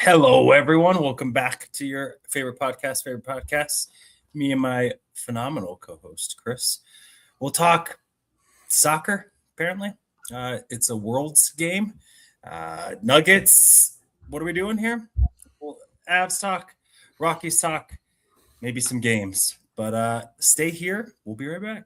Hello, everyone. Welcome back to your favorite podcast. Me and my phenomenal co-host, Chris. We'll talk soccer, apparently. It's a world's game. Nuggets. What are we doing here? Well, Avs talk, Rockies talk, maybe some games. But stay here. We'll be right back.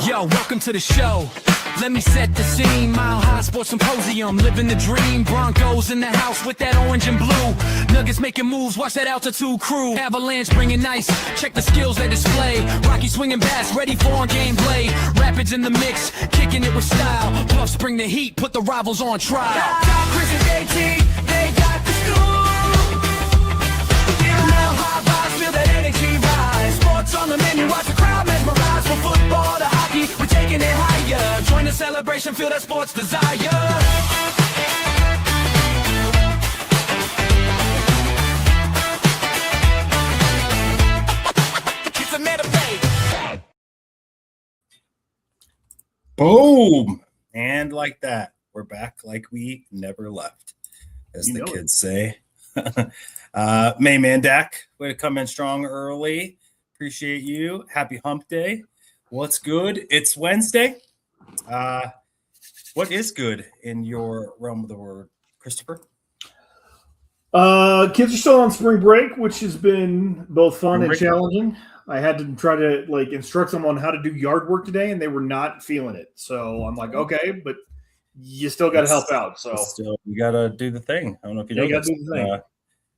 Yo, welcome to the show. Let me set the scene. Mile High Sports Symposium, living the dream. Broncos in the house with that orange and blue. Nuggets making moves, watch that altitude crew. Avalanche bringing ice, check the skills they display. Rockies swinging bats, ready for on-game play. Rapids in the mix, kicking it with style. Buffs bring the heat, put the rivals on trial. Christian Pulisic, they got the scoop. Mile High vibes, feel that energy rise. Sports on the menu, watch the crowd mesmerize. From football to hockey, we're taking it higher. Join the celebration, feel that sports desire. Boom! And like that, we're back like we never left, as the kids say. Mayman Dak, way to come in strong early. Appreciate you. Happy hump day. What's good? It's Wednesday. What is good in your realm of the word, Christopher? Kids are still on spring break, which has been both fun and challenging. I had to try to instruct them on how to do yard work today, and they were not feeling it. So I'm like, okay, but you still got to help out. So you got to do the thing. I don't know if you know. Got to do the thing.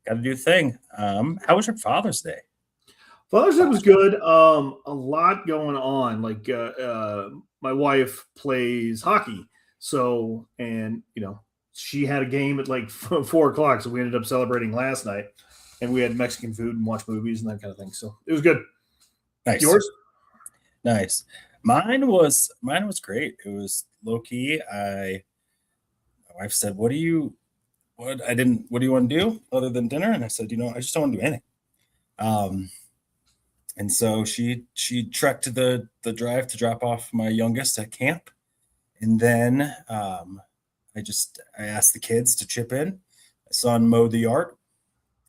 Got to do the thing. How was your Father's Day? Father's Day was good. A lot going on. Like my wife plays hockey, so she had a game at like 4:00, so we ended up celebrating last night, and we had Mexican food and watched movies and that kind of thing. So it was good. Nice. Yours? Nice. Mine was great. It was low key. My wife said, "What do you want to do other than dinner?" And I said, I just don't want to do anything. And so she trekked the drive to drop off my youngest at camp. And then I asked the kids to chip in. My son mowed the yard,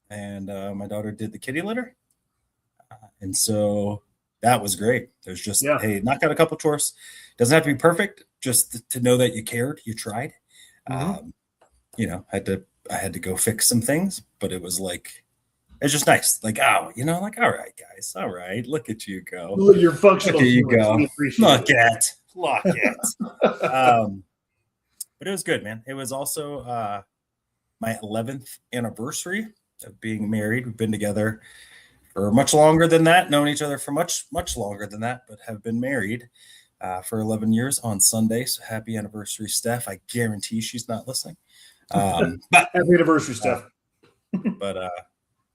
and my daughter did the kitty litter. And so that was great. There's just, hey, knock out a couple chores. Doesn't have to be perfect, just to know that you cared, you tried. Mm-hmm. I had to go fix some things, but it was like, it's just nice. Like, all right, guys. All right. Look at you go. Look at your functional. Look at you go. Look at. But it was good, man. It was also my 11th anniversary of being married. We've been together for much longer than that, known each other for much, much longer than that, but have been married for 11 years on Sunday. So happy anniversary, Steph. I guarantee she's not listening. But happy anniversary, Steph. But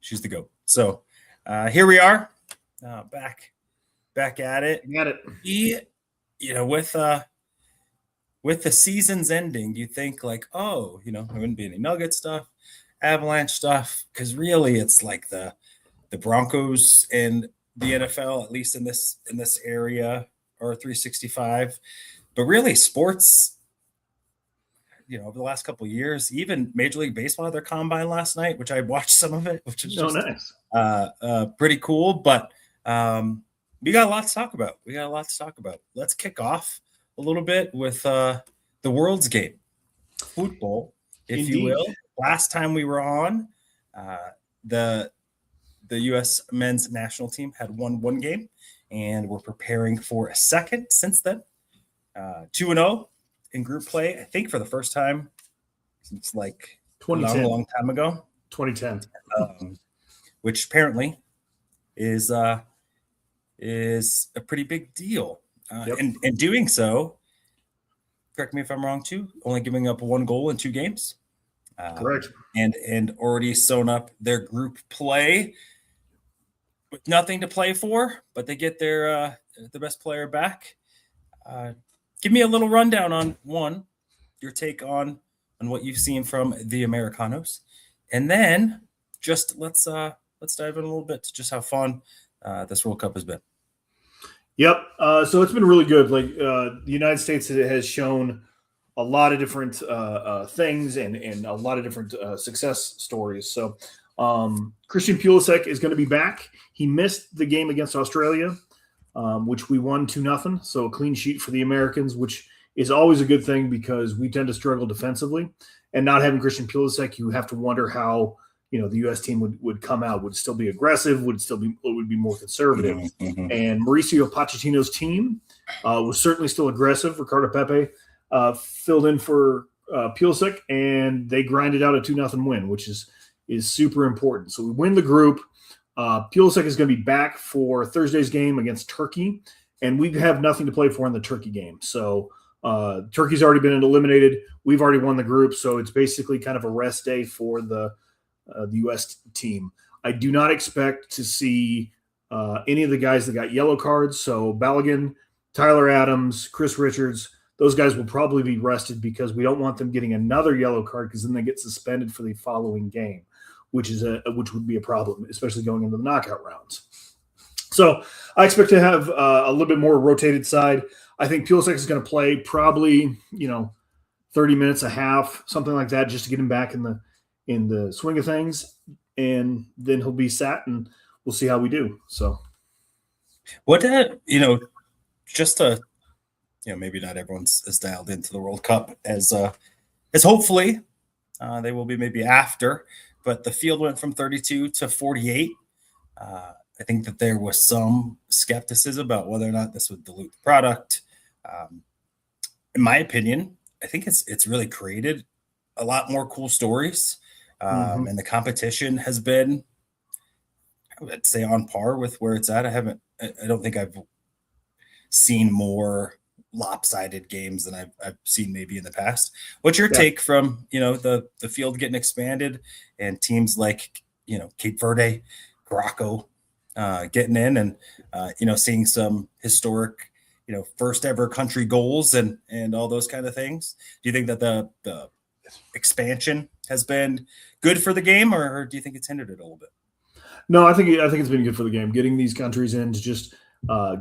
she's the GOAT. So here we are, back at it. With the season's ending, you think like, there wouldn't be any Nugget stuff, Avalanche stuff, because really it's like the Broncos and the NFL, at least in this area, are 365. But really, sports, over the last couple of years, even Major League Baseball had their combine last night, which I watched some of it, which is just nice. Pretty cool. But we got a lot to talk about. Let's kick off a little bit with the world's game, football, if Indeed. You will. Last time we were on, the U.S. men's national team had won one game, and we're preparing for a second since then. 2-0 in group play, I think for the first time since like 2010. a long time ago. 2010. Which apparently is a pretty big deal. Yep. And doing so, correct me if I'm wrong too, only giving up one goal in 2 games. Correct. And already sewn up their group play with nothing to play for, but they get their the best player back give me a little rundown on your take on what you've seen from the Americanos, and then just let's dive in a little bit to just how fun this World Cup has been. Yep. So it's been really good. Like the United States has shown a lot of different things and a lot of different success stories. So Christian Pulisic is going to be back. He missed the game against Australia, which we won 2-0. So a clean sheet for the Americans, which is always a good thing because we tend to struggle defensively. And not having Christian Pulisic, you have to wonder how the U.S. team would come out. Would it still be aggressive? Would be more conservative? Mm-hmm. And Mauricio Pochettino's team was certainly still aggressive. Ricardo Pepe filled in for Pulisic, and they grinded out a 2-0 win, which is super important. So we win the group. Pulisic is going to be back for Thursday's game against Turkey, and we have nothing to play for in the Turkey game. So Turkey's already been eliminated. We've already won the group, so it's basically kind of a rest day for the U.S. team. I do not expect to see any of the guys that got yellow cards. So Balogun, Tyler Adams, Chris Richards, those guys will probably be rested because we don't want them getting another yellow card because then they get suspended for the following game, which would be a problem, especially going into the knockout rounds. So I expect to have a little bit more rotated side. I think Pulisic is going to play probably 30 minutes, a half, something like that, just to get him back in the swing of things, and then he'll be sat, and we'll see how we do. So, what just to maybe not everyone's as dialed into the World Cup as hopefully they will be maybe after, but the field went from 32 to 48. I think that there was some skepticism about whether or not this would dilute the product. In my opinion, I think it's really created a lot more cool stories. And the competition has been, I would say, on par with where it's at. I don't think I've seen more lopsided games than I've seen maybe in the past. What's your take from, the field getting expanded and teams like, Cape Verde, Morocco getting in and, seeing some historic, first ever country goals and all those kind of things? Do you think that the expansion has been good for the game, or do you think it's hindered it a little bit? No, I think it's been good for the game. Getting these countries in to just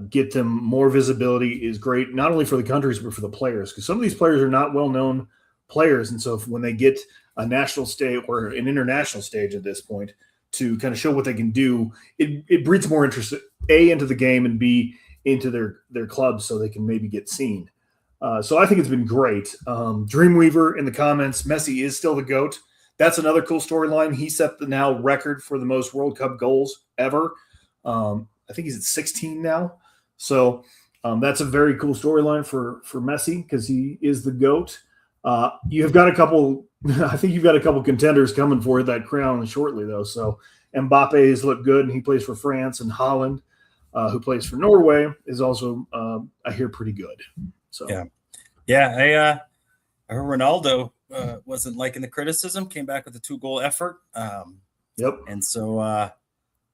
get them more visibility is great, not only for the countries but for the players, because some of these players are not well-known players, and so when they get a national stage or an international stage at this point to kind of show what they can do, it breeds more interest, A, into the game, and B, into their clubs so they can maybe get seen. So I think it's been great. Dreamweaver in the comments, Messi is still the GOAT. That's another cool storyline. He set the now record for the most World Cup goals ever. I think he's at 16 now. So that's a very cool storyline for Messi because he is the GOAT. You've got a couple – I think you've got a couple contenders coming for that crown shortly, though. So Mbappe has looked good, and he plays for France, and Holland, who plays for Norway, is also, I hear, pretty good. So I heard Ronaldo wasn't liking the criticism, came back with a 2-goal effort. Yep. And so,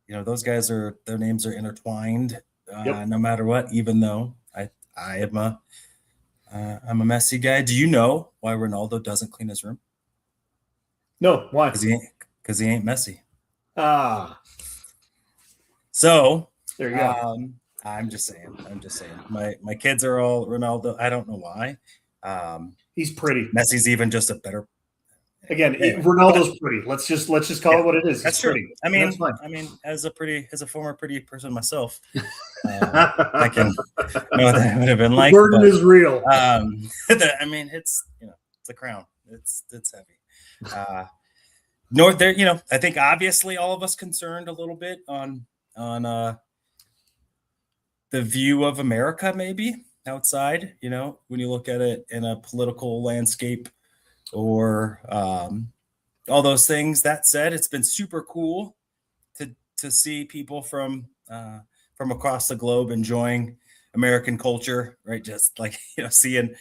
those guys their names are intertwined no matter what, even though I'm a Messi guy. Do you know why Ronaldo doesn't clean his room? No, why? Because he ain't Messi. So there you go. I'm just saying. My kids are all Ronaldo. I don't know why. He's pretty. Messi's even just a better. Again, Ronaldo's pretty. Let's just call it what it is. That's He's true. Pretty. I mean, as a former pretty person myself, I can know what that would have been like. The burden is real. It's it's a crown. It's heavy. North there, I think obviously all of us concerned a little bit on the view of America, maybe outside, when you look at it in a political landscape or all those things. That said, it's been super cool to see people from across the globe enjoying American culture, right? Just like, seeing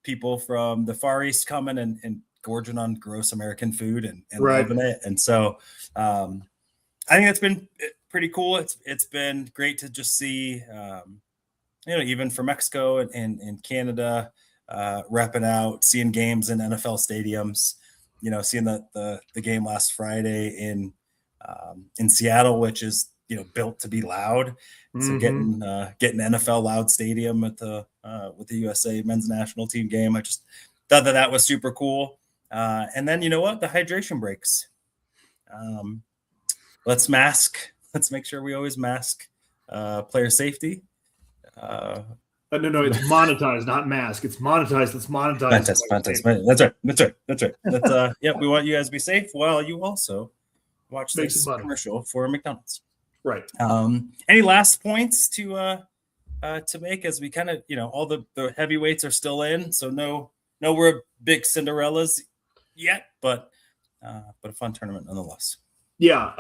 people from the Far East coming and gorging on gross American food and right. loving it. And so I think it's been pretty cool. It's been great to just see even for Mexico and Canada, repping out, seeing games in NFL stadiums, seeing the game last Friday in Seattle, which is, built to be loud. So getting NFL loud stadium at with the USA men's national team game, I just thought that was super cool. And then, the hydration breaks. Let's make sure we always mask player safety. No, it's monetized, not mask. It's monetized. It's monetized. Fantastic. That's right. We want you guys to be safe while you also watch this commercial for McDonald's. Right. Any last points to make as we kind of, all the heavyweights are still in, so no we're big Cinderellas yet, but a fun tournament nonetheless. Yeah.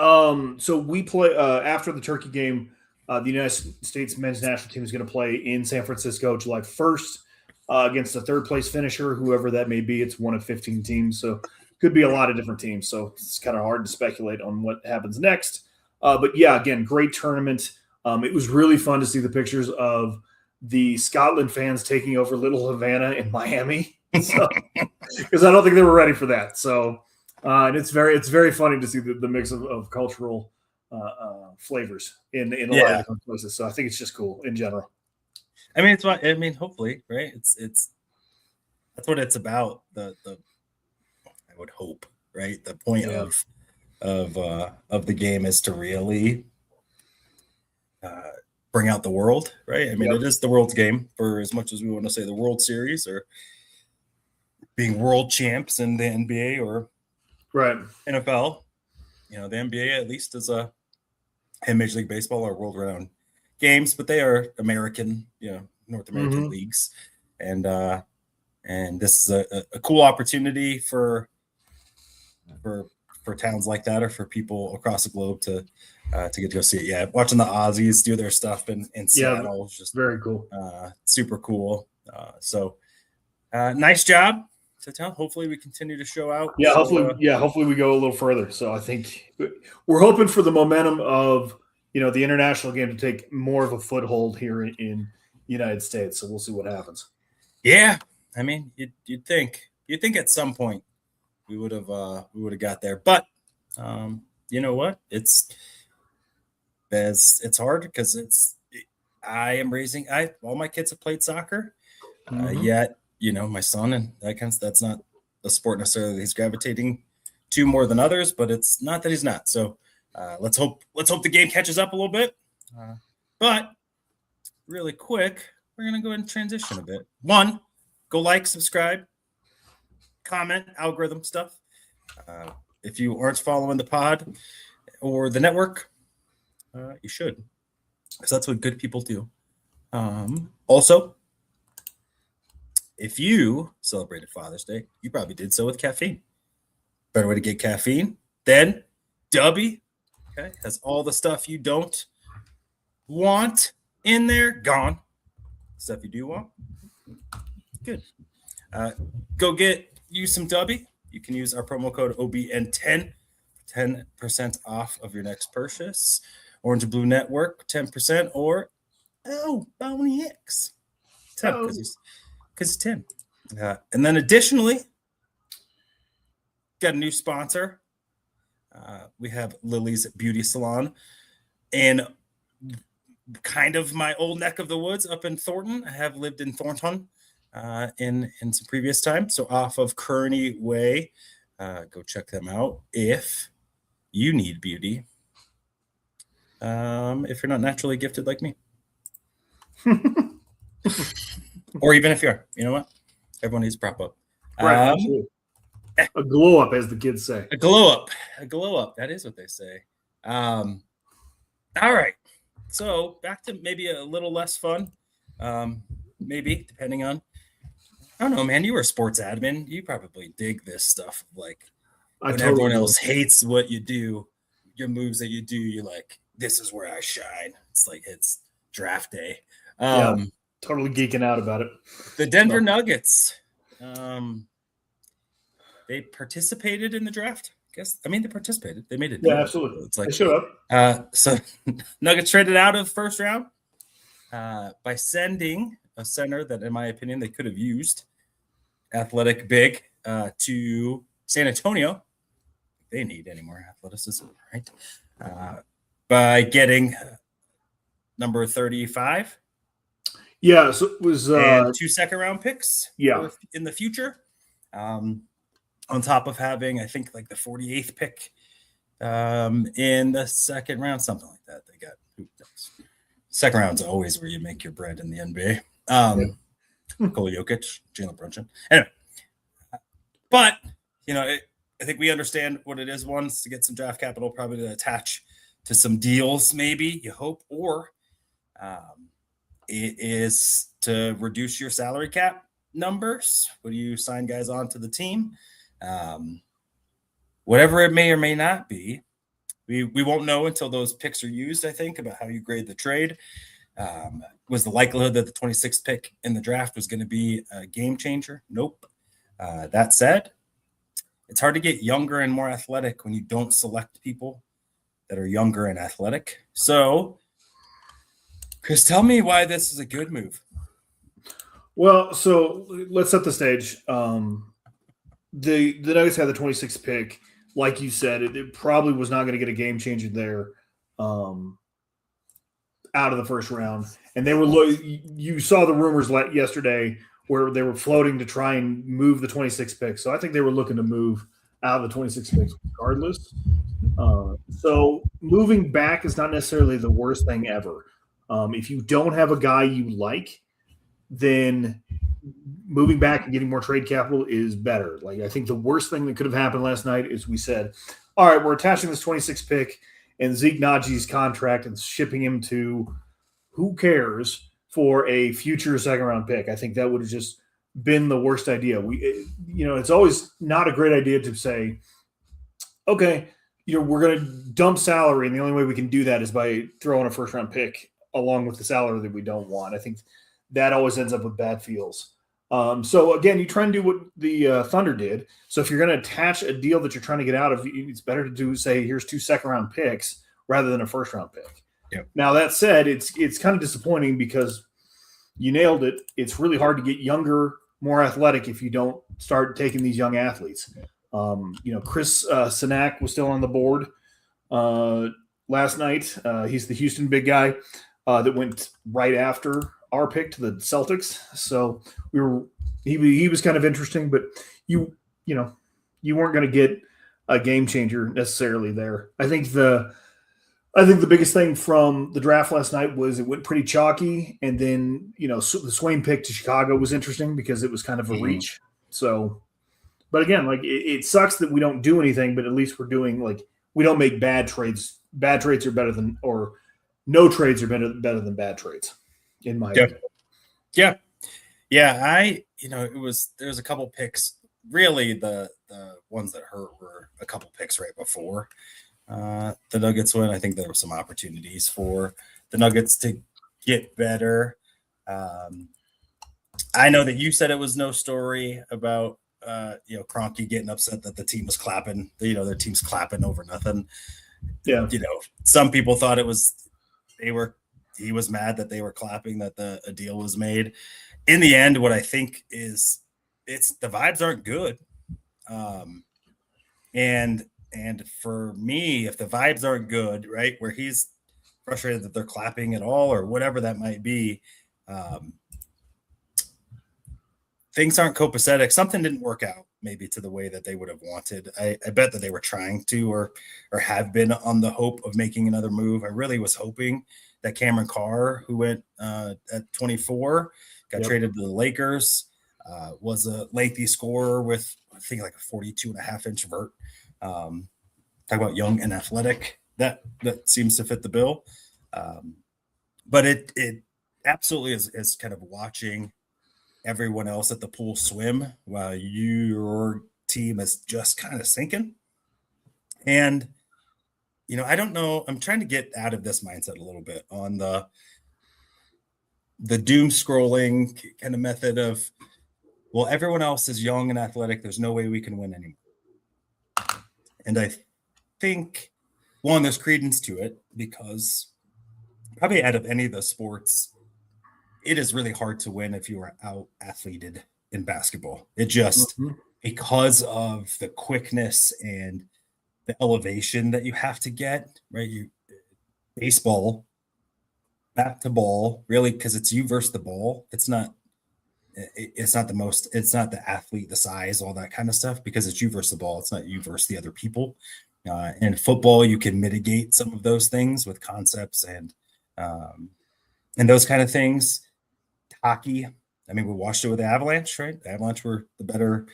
So we play after the Turkey game. The United States men's national team is going to play in San Francisco July 1st against the third place finisher, whoever that may be. It's one of 15 teams, so could be a lot of different teams. So it's kind of hard to speculate on what happens next. But yeah, again, great tournament. It was really fun to see the pictures of the Scotland fans taking over Little Havana in Miami, because I don't think they were ready for that. So, and it's very funny to see the mix of cultural flavors in a lot of different places. So I think it's just cool in general. Hopefully, right? It's that's what it's about. The I would hope, right? The point of the game is to really bring out the world, right? It is the world's game, for as much as we want to say the World Series or being world champs in the NBA or NFL. The NBA at least is and Major League Baseball are world-renowned games, but they are American, North American leagues, and this is a cool opportunity for towns like that, or for people across the globe to get to go see it. Yeah, watching the Aussies do their stuff in Seattle is just very cool, super cool. So nice job to tell. Hopefully we continue to show out. Yeah, hopefully we go a little further. So I think we're hoping for the momentum of the international game to take more of a foothold here in the United States. So we'll see what happens. Yeah, you'd think at some point we would have got there, but you know what? It's hard because I am raising. All my kids have played soccer, yet my son and that's not a sport necessarily that he's gravitating to more than others, but it's not that he's not. So let's hope the game catches up a little bit. But really quick, we're gonna go ahead and transition a bit. One, go like, subscribe, comment, algorithm stuff. If you aren't following the pod or the network, you should, because that's what good people do. Also, if you celebrated Father's Day, you probably did so with caffeine. Better way to get caffeine than Dubby. Okay, has all the stuff you don't want in there gone. Stuff you do want, good. Go get you some Dubby. You can use our promo code OBN10, 10% off of your next purchase. Orange and Blue Network, 10%, or Boney X, 10 because it's 10. And then additionally, got a new sponsor. We have Lily's Beauty Salon in kind of my old neck of the woods up in Thornton. I have lived in Thornton in some previous time. So off of Kearney Way, go check them out if you need beauty. If you're not naturally gifted like me. Or even if you are, you know what? Everyone needs a prop up. Right, a glow up, as the kids say. A glow up. That is what they say. All right. So back to maybe a little less fun. Maybe, depending on, I don't know, man. You were a sports admin. You probably dig this stuff. Like, when everyone else hates what you do, your moves that you do, you're like, this is where I shine. It's like it's draft day. Totally geeking out about it. The Denver Nuggets. They participated in the draft. They participated. They made it. Yeah, absolutely. It's like they showed up. So Nuggets traded out of first round. by sending a center that, in my opinion, they could have used, athletic big, to San Antonio. They need any more athleticism, right? By getting number 35. Yeah, so it was and 2 second-round picks yeah. in the future. On top of having, I think, like the 48th pick in the second round, something like that. They got second round's always where you make your bread in the NBA. Nikola Jokic, Jalen Brunson. Anyway, but I think we understand what it is. One is to get some draft capital, probably to attach to some deals, maybe you hope, or it is to reduce your salary cap numbers when you sign guys onto the team. Whatever it may or may not be, we won't know until those picks are used, I think, about how you grade the trade. Was the likelihood that the 26th pick in the draft was going to be a game changer? Nope. That said, it's hard to get younger and more athletic when you don't select people that are younger and athletic. So, Chris, tell me why this is a good move. Well, so let's set the stage. The Nuggets had the 26th pick. Like you said, it probably was not going to get a game changer there out of the first round. And they were you saw the rumors yesterday where they were floating to try and move the 26th pick. So I think they were looking to move out of the 26th picks regardless. So moving back is not necessarily the worst thing ever. If you don't have a guy you like, then moving back and getting more trade capital is better. Like, I think the worst thing that could have happened last night is we said, all right, we're attaching this 26th pick and Zeke Najee's contract and shipping him to who cares for a future second round pick. I think that would have just been the worst idea. It's always not a great idea to say, okay, we're going to dump salary, and the only way we can do that is by throwing a first round pick along with the salary that we don't want. I think that always ends up with bad feels. So again, you try and do what the Thunder did. So if you're going to attach a deal that you're trying to get out of, it's better to say, here's 2 second round picks rather than a first round pick. Yep. Now that said, it's kind of disappointing because you nailed it. It's really hard to get younger, more athletic if you don't start taking these young athletes. Chris Sinak was still on the board last night. He's the Houston big guy that went right after our pick to the Celtics. So he was kind of interesting, but you weren't going to get a game changer necessarily there. I think the biggest thing from the draft last night was it went pretty chalky, and then the Swain pick to Chicago was interesting because it was kind of a reach. So, but again, like it sucks that we don't do anything, but at least we're doing, like, we don't make bad trades. Bad trades are better than, or no trades are better than bad trades, in my opinion. Yeah. There's a couple picks. Really, the ones that hurt were a couple picks right before the Nuggets win. I think there were some opportunities for the Nuggets to get better. I know that you said it was no story about Kroenke getting upset that the team was clapping. Their team's clapping over nothing. Yeah. Some people thought it was he was mad that they were clapping that a deal was made. In the end, what I think is the vibes aren't good. And for me, if the vibes aren't good, right, where he's frustrated that they're clapping at all or whatever that might be, things aren't copacetic. Something didn't work out maybe to the way that they would have wanted. I bet that they were trying to or have been on the hope of making another move. I really was hoping that Cameron Carr, who went at 24, got traded to the Lakers, was a lengthy scorer with, I think, like a 42.5-inch vert. Talk about young and athletic. That seems to fit the bill. But it absolutely is kind of watching everyone else at the pool swim while your team is just kind of sinking. And, I don't know. I'm trying to get out of this mindset a little bit on the doom scrolling kind of method of, well, everyone else is young and athletic. There's no way we can win anymore. And I think, one, there's credence to it because probably out of any of the sports it is really hard to win if you are out athleted in basketball. It just because of the quickness and the elevation that you have to get, right? You baseball, back to ball, really, because it's you versus the ball. It's not the athlete, the size, all that kind of stuff, because it's you versus the ball. It's not you versus the other people. In football, you can mitigate some of those things with concepts and those kind of things. Hockey, I mean, we watched it with the Avalanche, right? The Avalanche were the better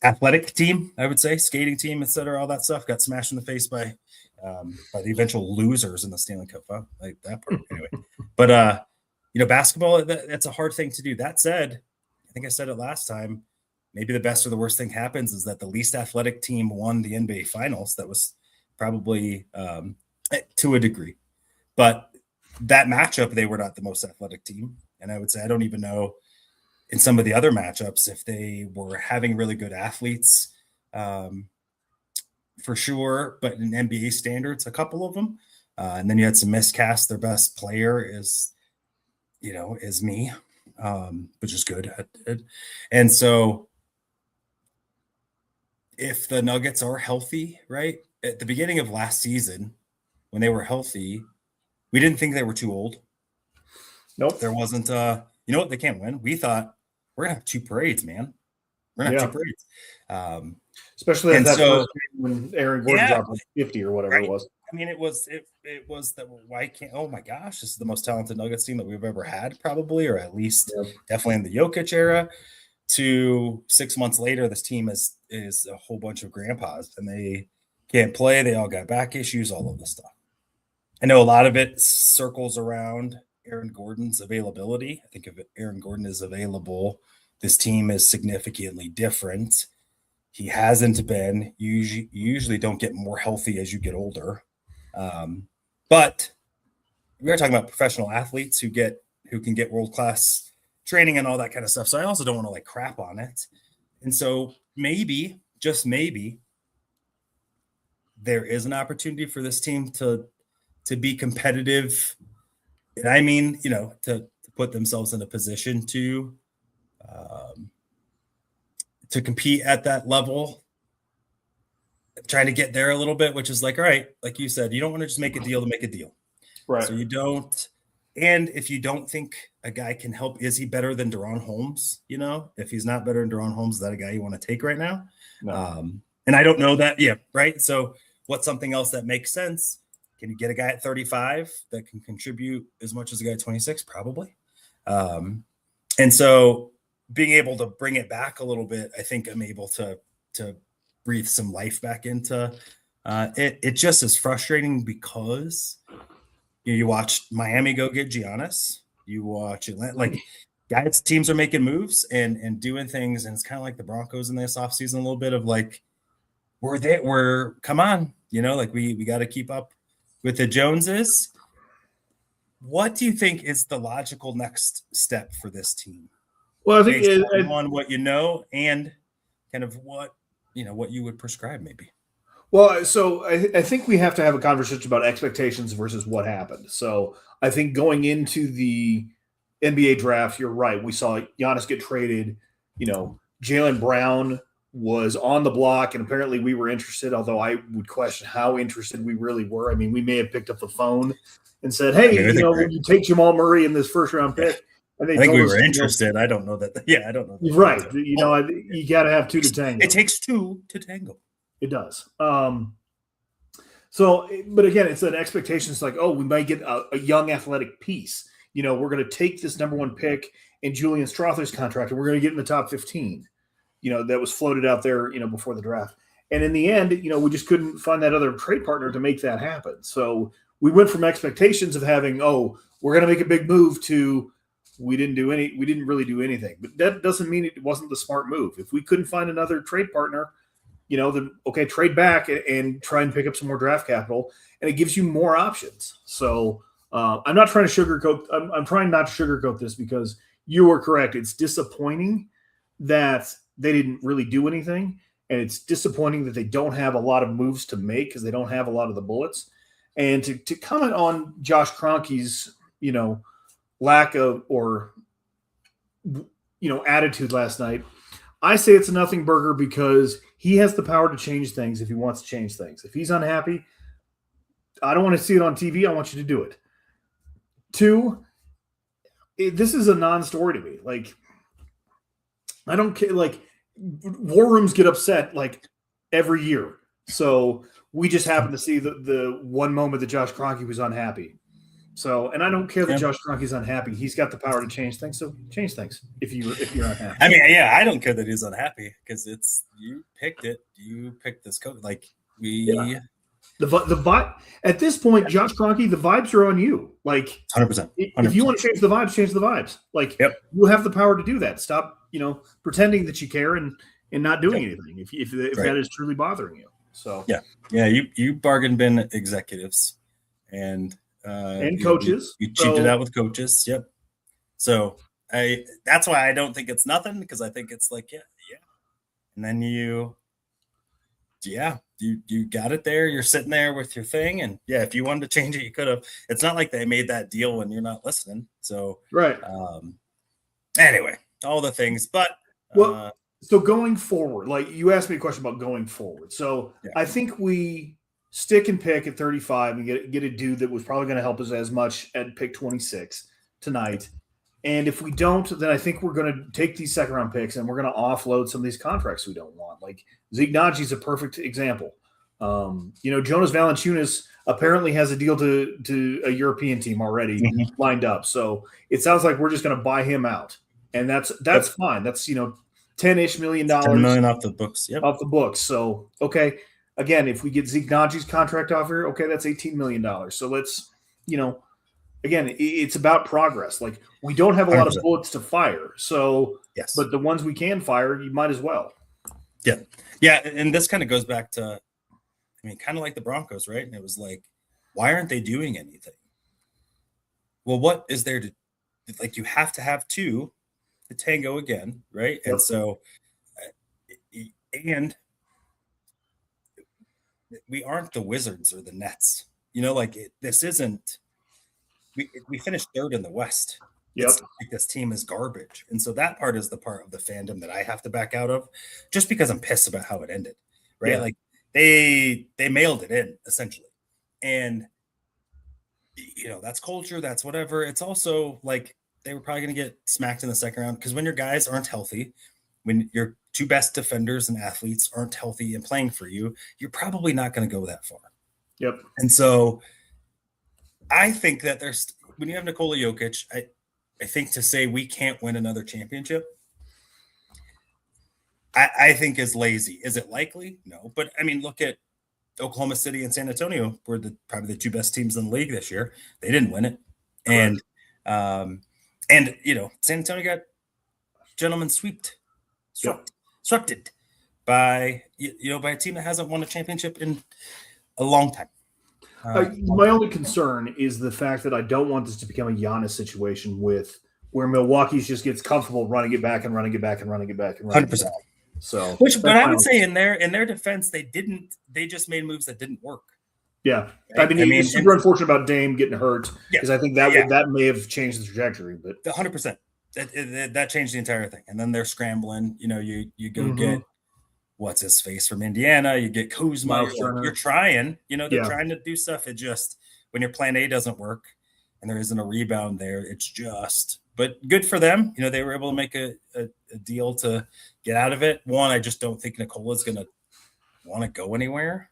athletic team, I would say, skating team, et cetera, all that stuff. Got smashed in the face by the eventual losers in the Stanley Cup. Like that part, anyway. But basketball, that's a hard thing to do. That said, I think I said it last time. Maybe the best or the worst thing happens is that the least athletic team won the NBA Finals. That was probably to a degree, but that matchup, they were not the most athletic team. And I would say I don't even know in some of the other matchups if they were having really good athletes for sure. But in NBA standards, a couple of them. And then you had some miscast. Their best player is me, which is good. And so if the Nuggets are healthy, right, at the beginning of last season, when they were healthy, we didn't think they were too old. Nope. There wasn't, what, they can't win. We thought we're going to have 2 parades, man. We're going to have 2 parades. Especially at that first game when Aaron Gordon dropped like 50 or whatever it was. I mean, it was that why can't, oh my gosh, this is the most talented Nuggets team that we've ever had, probably, or at least definitely in the Jokic era. To 6 months later, this team is a whole bunch of grandpas and they can't play. They all got back issues, all of this stuff. I know a lot of it circles around Aaron Gordon's availability. I think if Aaron Gordon is available, this team is significantly different. He hasn't been. You usually don't get more healthy as you get older. But we are talking about professional athletes who can get world-class training and all that kind of stuff. So I also don't want to crap on it. And so maybe, just maybe, there is an opportunity for this team to be competitive. And I mean, to put themselves in a position to compete at that level, trying to get there a little bit, which is all right, like you said, you don't want to just make a deal to make a deal. Right. So you don't, and if you don't think a guy can help, is he better than De'Ron Holmes? If he's not better than De'Ron Holmes, is that a guy you want to take right now? No. And I don't know that. Yeah. Right. So what's something else that makes sense? Can you get a guy at 35 that can contribute as much as a guy at 26? Probably. And so being able to bring it back a little bit, I think I'm able to breathe some life back into it. It just is frustrating because you watch Miami go get Giannis. You watch Atlanta, teams are making moves and doing things. And it's kind of like the Broncos in this offseason, a little bit of come on, we got to keep up with the Joneses. What do you think is the logical next step for this team? Well, I think on what and kind of what you would prescribe, maybe. Well, so I think we have to have a conversation about expectations versus what happened. So I think going into the NBA draft, you're right. We saw Giannis get traded. Jaylen Brown was on the block, and apparently we were interested, although I would question how interested we really were. I mean, we may have picked up the phone and said, hey, would you take Jamal Murray in this first-round pick? And I think we were interested. I don't know that. Yeah, I don't know. Right. You got to have 2 to tango. It takes 2 to tango. It does. But again, it's an expectation. It's we might get a young athletic piece. We're going to take this number 1 pick in Julian Strother's contract, and we're going to get in the top 15. That was floated out there, before the draft. And in the end, we just couldn't find that other trade partner to make that happen. So we went from expectations of having, we're going to make a big move to we didn't really do anything. But that doesn't mean it wasn't the smart move. If we couldn't find another trade partner, then okay, trade back and try and pick up some more draft capital, and it gives you more options. So I'm not trying to sugarcoat. I'm trying not to sugarcoat this because you were correct. It's disappointing that they didn't really do anything, and it's disappointing that they don't have a lot of moves to make because they don't have a lot of the bullets. And to comment on Josh Kroenke's, lack of or attitude last night. I say it's a nothing burger because he has the power to change things if he wants to change things. If he's unhappy, I don't want to see it on TV. I want you to do it. 2, this is a non-story to me. Like, I don't care. Like, war rooms get upset like every year. So we just happen to see the one moment that Josh Kroenke was unhappy. So, and I don't care that Josh Kroenke's unhappy. He's got the power to change things. So change things if you're unhappy. I mean, yeah, I don't care that he's unhappy because it's you picked it. You picked this coach. Like the vibe at this point, Josh Kroenke, the vibes are on you. Like 100%. If you want to change the vibes, change the vibes. Like you have the power to do that. Stop, pretending that you care and not doing anything if that is truly bothering you. So you bargain bin executives and coaches. You cheaped it out with coaches. Yep. So that's why I don't think it's nothing, because I think it's like, and then you got it there. You're sitting there with your thing. And if you wanted to change it, you could have. It's not like they made that deal when you're not listening. So, right. Anyway, all the things, but so going forward, like you asked me a question about going forward. So I think we stick and pick at 35 and get a dude that was probably going to help us as much at pick 26 tonight. And if we don't, then I think we're going to take these second round picks and we're going to offload some of these contracts we don't want. Like Zeke Naji is a perfect example. Jonas Valanciunas apparently has a deal to a European team already lined up. So it sounds like we're just going to buy him out. And that's fine. That's, $10-ish million. $10 million off the books. Yep. Off the books. So, okay. Again, if we get Zeke Naji's contract off here, okay, that's $18 million. So let's, again, it's about progress. Like we don't have a lot of bullets to fire. So, but the ones we can fire, you might as well. Yeah. Yeah. And this kind of goes back to, kind of like the Broncos, right? And it was like, why aren't they doing anything? Well, what is there to, like, you have to have two to tango again, right? Yep. And so, and we aren't the Wizards or the Nets, this isn't, we finished third in the West. Yep. It's like this team is garbage. And so that part is the part of the fandom that I have to back out of just because I'm pissed about how it ended, right? Yeah. Like they mailed it in essentially. And, that's culture, that's whatever. It's also like, they were probably going to get smacked in the second round because when your guys aren't healthy, when your two best defenders and athletes aren't healthy and playing for you, you're probably not going to go that far. Yep. And so I think that when you have Nikola Jokic, I think to say we can't win another championship, I think is lazy. Is it likely? No. But look at Oklahoma City and San Antonio were probably the two best teams in the league this year. They didn't win it. And, San Antonio got gentlemen swept it by a team that hasn't won a championship in a long time. My only concern is the fact that I don't want this to become a Giannis situation where Milwaukee just gets comfortable running it back and running it back and running it back and running 100%. It back. So, but I would say in their defense, they just made moves that didn't work. Yeah. Right? It's super unfortunate about Dame getting hurt because I think that may have changed the trajectory. But 100%. That changed the entire thing. And then they're scrambling. You go get what's his face from Indiana. You get Kuzma. You're trying. They're trying to do stuff. It just when your plan A doesn't work and there isn't a rebound there, it's just. But good for them. They were able to make a deal to get out of it. One, I just don't think Nicola's going to want to go anywhere.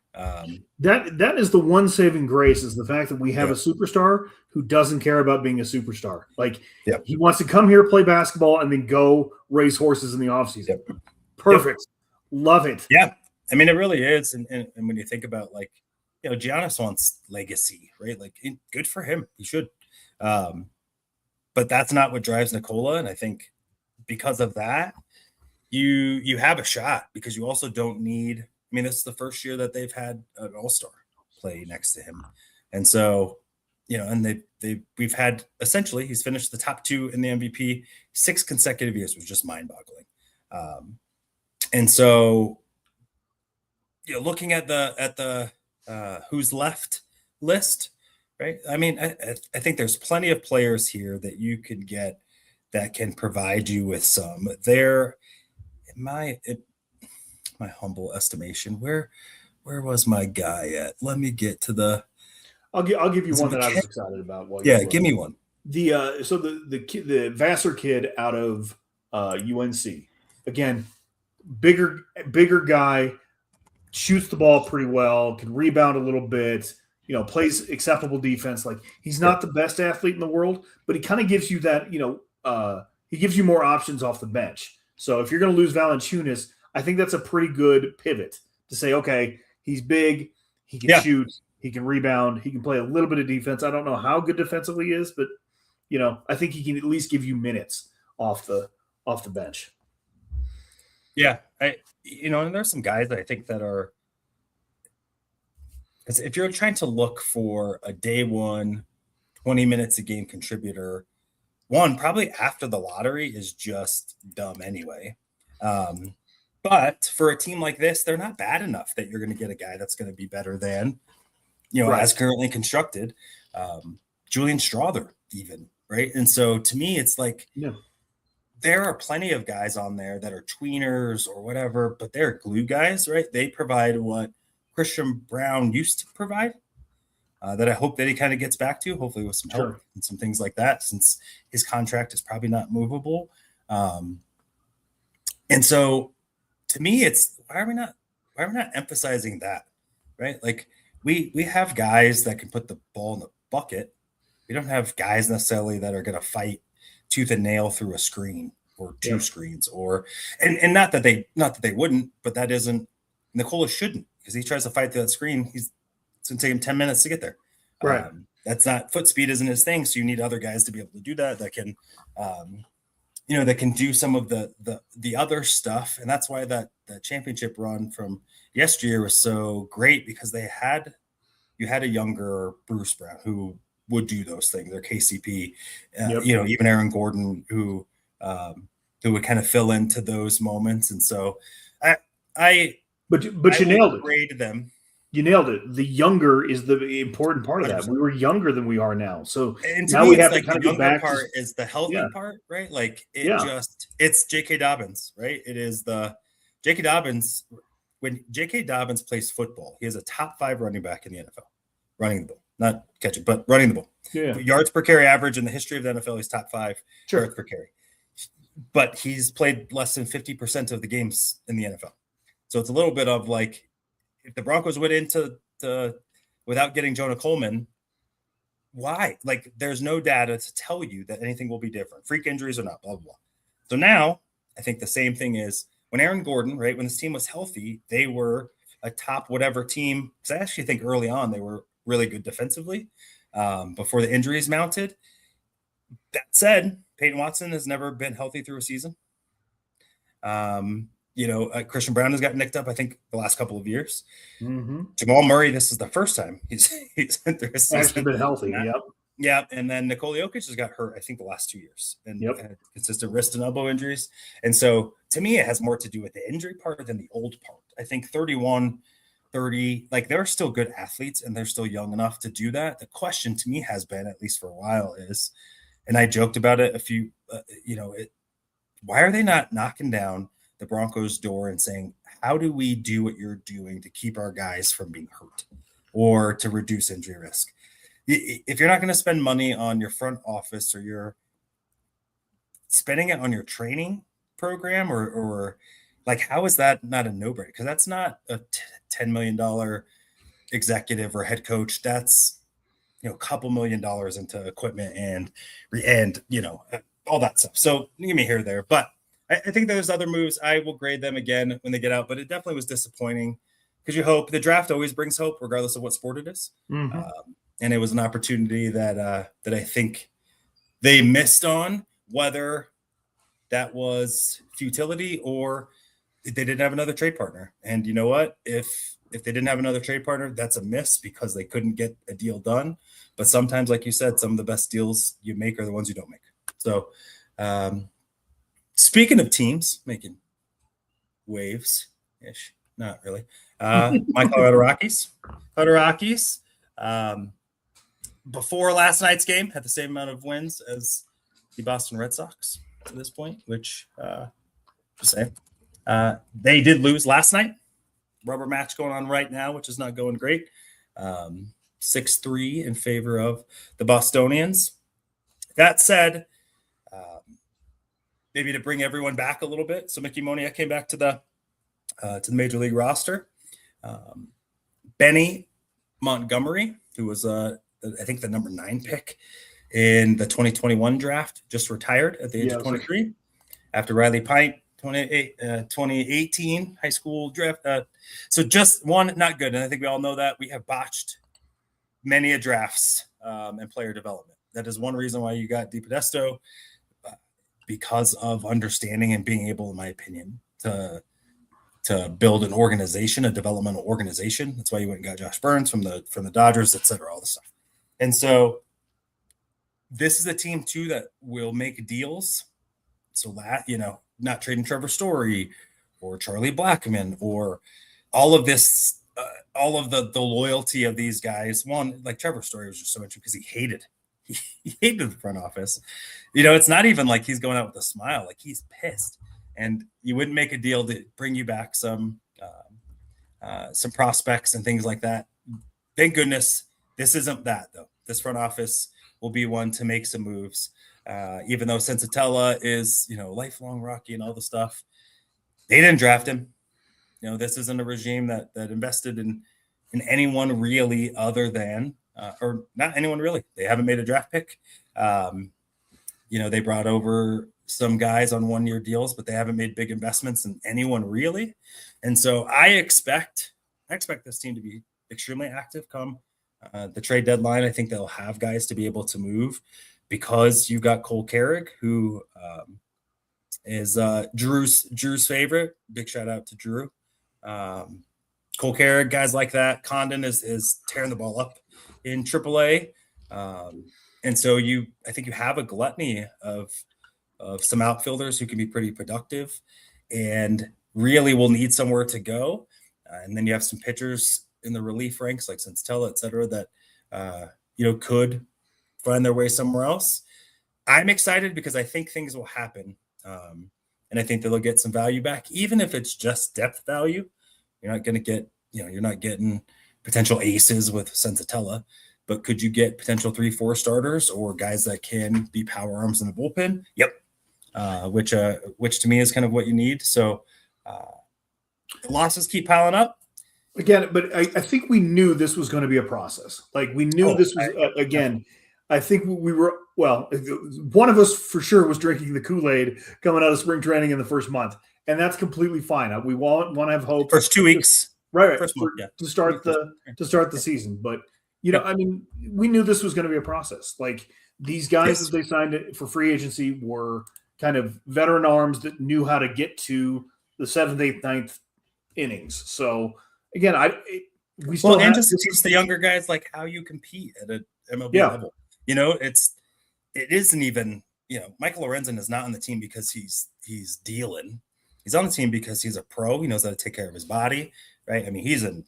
That is the one saving grace is the fact that we have a superstar who doesn't care about being a superstar. Like he wants to come here, play basketball, and then go race horses in the offseason. Yep. Perfect. Yep. Love it. Yeah. It really is. And when you think about Giannis wants legacy, right? Like good for him. He should. But that's not what drives Nikola. And I think because of that, you have a shot because you also don't need this is the first year that they've had an all-star play next to him. And so, and we've had essentially, he's finished the top two in the MVP 6 consecutive years, was just mind-boggling. And so, looking at the who's left list, right? I mean, I think there's plenty of players here that you could get that can provide you with some. There, my humble estimation, where was my guy at? Let me get to the. I'll give you one that I was excited about. Yeah, give me one. The Vassar kid out of UNC, again, bigger guy, shoots the ball pretty well, can rebound a little bit, plays acceptable defense. Like, he's not the best athlete in the world, but he kind of gives you that, he gives you more options off the bench. So if you're going to lose Valanciunas, I think that's a pretty good pivot to say, okay, he's big, he can shoot, he can rebound, he can play a little bit of defense. I don't know how good defensively he is, but I think he can at least give you minutes off the bench. Yeah, and there's some guys that I think that are, because if you're trying to look for a day one, 20 minutes a game contributor, one probably after the lottery is just dumb anyway. But for a team like this, they're not bad enough that you're going to get a guy that's going to be better than, right, as currently constructed, Julian Strawther even, right? And so to me, it's like, there are plenty of guys on there that are tweeners or whatever, but they're glue guys, right? They provide what Christian Brown used to provide, that I hope that he kind of gets back to, hopefully with some help and some things like that, since his contract is probably not movable. And so to me, it's why are we not emphasizing that, right? Like, we have guys that can put the ball in the bucket. We don't have guys necessarily that are going to fight tooth and nail through a screen or two screens, or and not that they wouldn't, but that isn't Nikola shouldn't, because he tries to fight through that screen. It's going to take him 10 minutes to get there. Right. That's not, foot speed isn't his thing. So you need other guys to be able to do that can, that can do some of the other stuff. And that's why that championship run from yesteryear was so great, because you had a younger Bruce Brown who would do those things, or KCP, even Aaron Gordon, who would kind of fill into those moments. And so but you nailed it. Grade them. You nailed it. The younger is the important part of 100%. That. We were younger than we are now. So now we have to kind of go back. The part is the healthy part, right? Like, it's J.K. Dobbins, right? It is the J.K. Dobbins. When J.K. Dobbins plays football, he is a top 5 running back in the NFL, running the ball, not catching, but running the ball. Yeah. Yards per carry average in the history of the NFL, he's top 5 yards per carry. But he's played less than 50% of the games in the NFL. So it's a little bit of like, if the Broncos went into without getting Jonah Coleman, why? Like, there's no data to tell you that anything will be different. Freak injuries or not, blah, blah, blah. So now I think the same thing is when Aaron Gordon, right, when this team was healthy, they were a top whatever team. Because I actually think early on they were really good defensively before the injuries mounted. That said, Peyton Watson has never been healthy through a season. Christian Brown has got nicked up, I think, the last couple of years. Mm-hmm. Jamal Murray, this is the first time he's through a season. Actually been healthy, Yeah, and then Nikola Jokic has got hurt, I think, the last 2 years, and had consistent wrist and elbow injuries. And so, to me, it has more to do with the injury part than the old part. I think 31, 30, like, they're still good athletes, and they're still young enough to do that. The question to me has been, at least for a while, is, and I joked about it a few, why are they not knocking down the Broncos' door and saying, how do we do what you're doing to keep our guys from being hurt or to reduce injury risk? If you're not going to spend money on your front office, or you're spending it on your training program, or like, how is that not a no-brainer? Because that's not a $10 million executive or head coach. That's, a couple $1 million into equipment and all that stuff. So give me here or there, but I think there's other moves. I will grade them again when they get out, but it definitely was disappointing, because you hope. The draft always brings hope, regardless of what sport it is. Mm-hmm. And it was an opportunity that I think they missed on, whether that was futility or they didn't have another trade partner. And you know what? If they didn't have another trade partner, that's a miss, because they couldn't get a deal done. But sometimes, like you said, some of the best deals you make are the ones you don't make. So, speaking of teams making waves-ish, not really. My Colorado Rockies. before last night's game had the same amount of wins as the Boston Red Sox at this point, which just saying. They did lose last night. Rubber match going on right now, which is not going great. 6-3 in favor of the Bostonians. That said, maybe to bring everyone back a little bit. So Mickey Monia came back to the Major League roster. Benny Montgomery, who was I think the number 9 pick in the 2021 draft, just retired at the age of 23 after Riley Pint 2018 high school draft. So just one, not good. And I think we all know that we have botched many a drafts and player development. That is one reason why you got DiPodesto, because of understanding and being able, in my opinion, to build an organization, a developmental organization. That's why you went and got Josh Burns from the Dodgers, et cetera, all this stuff. And so this is a team too that will make deals. So that, not trading Trevor Story or Charlie Blackmon or all of this, all of the loyalty of these guys. One, like Trevor Story was just so interesting because he hated the front office. It's not even like he's going out with a smile. Like, he's pissed. And you wouldn't make a deal to bring you back some prospects and things like that. Thank goodness this isn't that, though. This front office will be one to make some moves. Even though Sensatella is, lifelong Rocky and all the stuff, they didn't draft him. This isn't a regime that invested in anyone really other than, or not anyone really. They haven't made a draft pick. They brought over some guys on 1-year deals, but they haven't made big investments in anyone really. And so I expect this team to be extremely active come the trade deadline. I think they'll have guys to be able to move, because you've got Cole Carrick, who is Drew's favorite. Big shout out to Drew. Cole Carrick, guys like that. Condon is tearing the ball up in AAA. And so I think you have a gluttony of some outfielders who can be pretty productive and really will need somewhere to go. And then you have some pitchers in the relief ranks like Sensatella, et cetera, that, could find their way somewhere else. I'm excited because I think things will happen. And I think that they'll get some value back, even if it's just depth value. You're not going to get, you're not getting potential aces with Sensatella, but could you get potential 3-4 starters or guys that can be power arms in the bullpen? Yep. Which to me is kind of what you need. So the losses keep piling up. Again, but I think we knew this was going to be a process. Like, we knew this was, again, I think we were, one of us for sure was drinking the Kool-Aid coming out of spring training in the first month. And that's completely fine. We want to have hope. First 2 weeks. Right. First month, to start the season. But, we knew this was going to be a process. Like, these guys that they signed for free agency were kind of veteran arms that knew how to get to the 7th, 8th, 9th innings. So, again, we still and just teach the younger guys like how you compete at an MLB level. It isn't even, Michael Lorenzen is not on the team because he's dealing. He's on the team because he's a pro. He knows how to take care of his body, right? I mean, he is in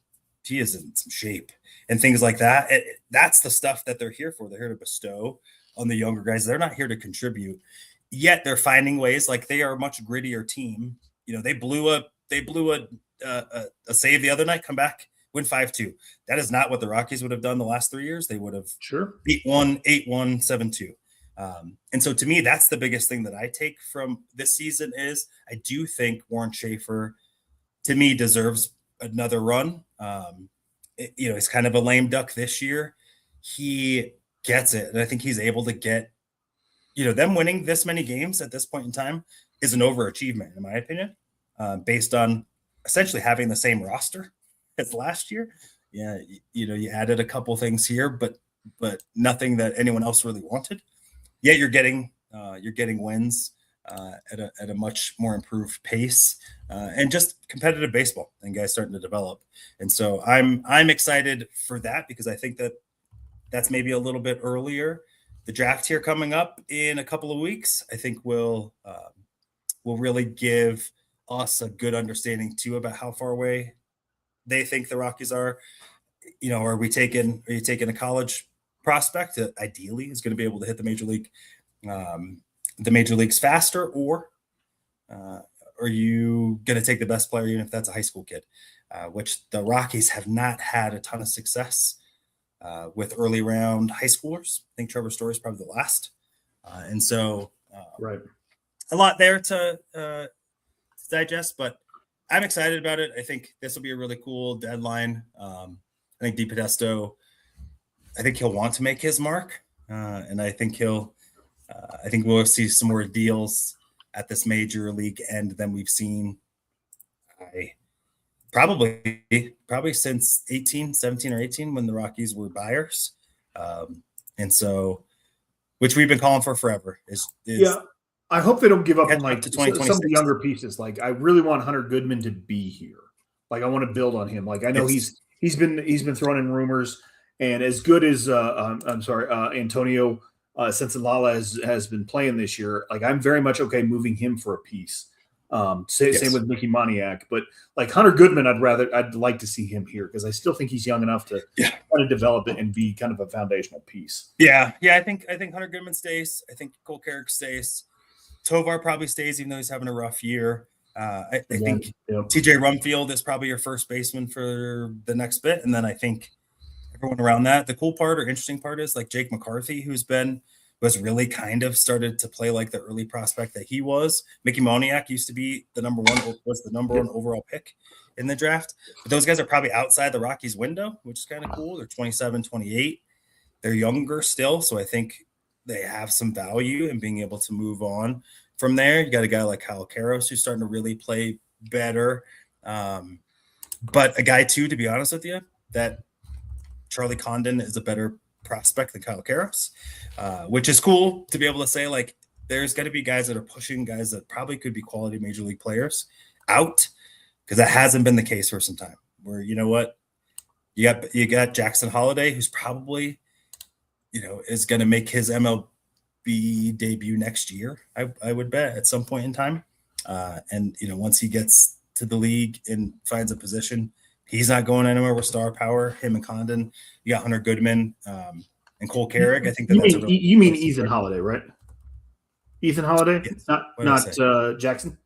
some shape and things like that. That's the stuff that they're here for. They're here to bestow on the younger guys. They're not here to contribute. Yet they're finding ways. Like, they are a much grittier team. They blew a save the other night, come back, win 5-2. That is not what the Rockies would have done the last 3 years. They would have beat 1, 8-1, 7-2. And so to me, that's the biggest thing that I take from this season is I do think Warren Schaefer, to me, deserves another run. He's kind of a lame duck this year. He gets it. And I think he's able to get, them winning this many games at this point in time is an overachievement, in my opinion, based on essentially having the same roster as last year. Yeah. You added a couple things here, but nothing that anyone else really wanted. Yeah, you're getting wins at a much more improved pace and just competitive baseball and guys starting to develop. And so I'm excited for that because I think that's maybe a little bit earlier. The draft here coming up in a couple of weeks, I think will really give us a good understanding too about how far away they think the Rockies are. Are you taking a college prospect that ideally is going to be able to hit the major leagues faster, or are you going to take the best player, even if that's a high school kid, which the Rockies have not had a ton of success with early round high schoolers. I think Trevor Story is probably the last. And so right. a lot there to digest, but I'm excited about it. I think this will be a really cool deadline. I think DiPodesto, I think he'll want to make his mark. And I think I think we'll see some more deals at this major league end than we've seen probably since 17 or 18, when the Rockies were buyers. And so, which we've been calling for forever is I hope they don't give up on to some of the younger pieces. Like, I really want Hunter Goodman to be here. Like, I want to build on him. Like, I know he's been thrown in rumors, and as good as Antonio Sensalala has been playing this year, like, I'm very much okay moving him for a piece. Same with Mickey Moniak, but like Hunter Goodman, I'd like to see him here, because I still think he's young enough to kind of develop it and be kind of a foundational piece. Yeah. I think Hunter Goodman stays. I think Cole Carrick stays. Tovar probably stays, even though he's having a rough year. I think TJ Rumfield is probably your first baseman for the next bit, and then I think everyone around that. The cool part or interesting part is like Jake McCarthy, was really kind of started to play like the early prospect that he was. Mickey Moniak used to be the number one overall pick in the draft. But those guys are probably outside the Rockies window, which is kind of cool. They're 27, 28. They're younger still, so I think they have some value in being able to move on from there. You got a guy like Kyle Karros who's starting to really play better. But a guy too, to be honest with you, that Charlie Condon is a better prospect than Kyle Karros, which is cool to be able to say, like, there's going to be guys that are pushing guys that probably could be quality major league players out, because that hasn't been the case for some time. Where, you know what, you got Jackson Holiday, who's probably, is going to make his MLB debut next year. I would bet at some point in time, and once he gets to the league and finds a position, he's not going anywhere with star power. Him and Condon. You got Hunter Goodman and Cole Carrick. I think you mean Ethan Holiday, right? Ethan Holiday, not Jackson.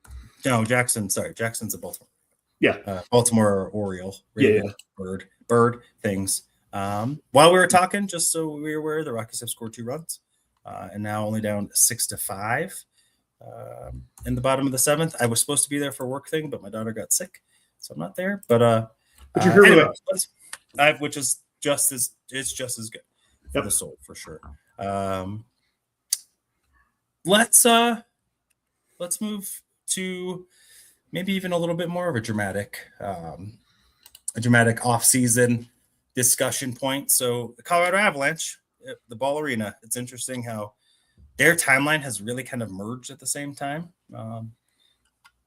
No, Jackson. Sorry, Jackson's a Baltimore. Yeah, Baltimore Oriole. Bird things. While we were talking, just so we were aware, the Rockies have scored 2 runs, and now only down 6-5 in the bottom of the 7th. I was supposed to be there for a work thing, but my daughter got sick, so I'm not there. But you're here anyway, which is just as good for the soul, for sure. Let's move to maybe even a little bit more of a dramatic off-season discussion point. So the Colorado Avalanche, the Ball Arena, it's interesting how their timeline has really kind of merged at the same time.